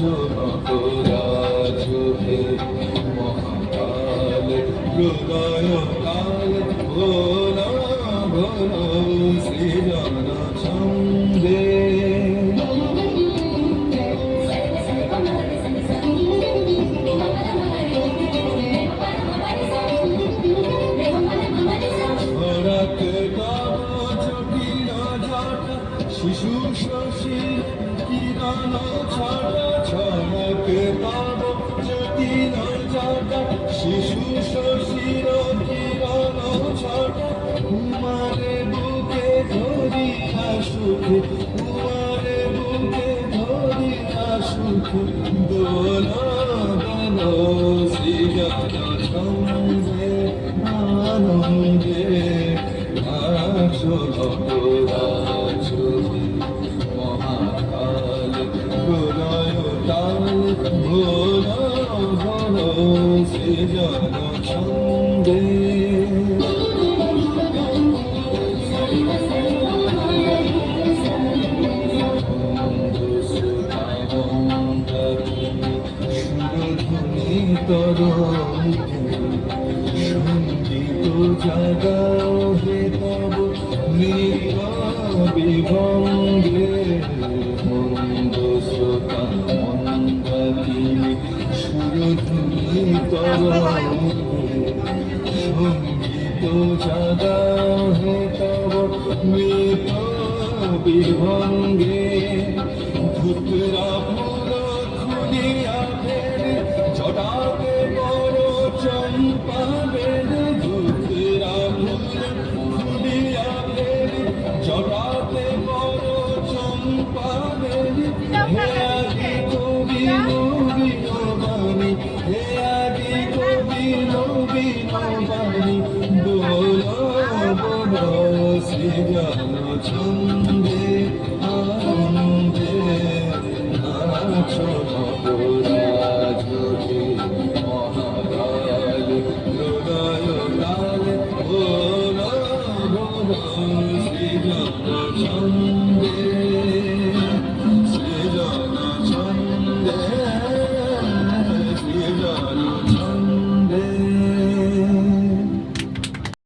নটরাজ হে মহাকাল হৃদয় কাল ভোলা ভোলা সৃজন ছন্দে শিশু শশীর কিরণ ছাড়া ছড়ক তব জটিল জাটা শিশু শশীর কিরণ ছাড়া উমারে বুকে ধরিয়া সুখে উমারে বুকে ধরিয়া সুখে দোল দোল সৃজন ছন্দে আনন্দে নাচো নটরাজ মহাকাল প্রলয় তাল ভোলা ভোলা সৃজন ছন্দে সুরধুনি তরঙ্গে সঙ্গীত জাগাও হে তব বিভঙ্গে মন্দ শ্রোতা মন্দাকিনী সুরধুনি তরঙ্গে সঙ্গীত জাগাও হে তব মৃত বিভঙ্গে ধুতরা ফুল খুলিয়া ফেরে জটাতে বড় চম্পা বেড়ে ধুতরা ফুল খুলিয়া ফেরে জটাতে বড় চম্পা বেড়ে হে আদি কবি নবীন বাণী হে আদি কবি নবীন বাণী বল বল সৃজন ছন্দে আনন্দে নাচো নটরাজ হে মহাকাল হৃদয় কাল ভোলা ভোলা সৃজন ছন্দে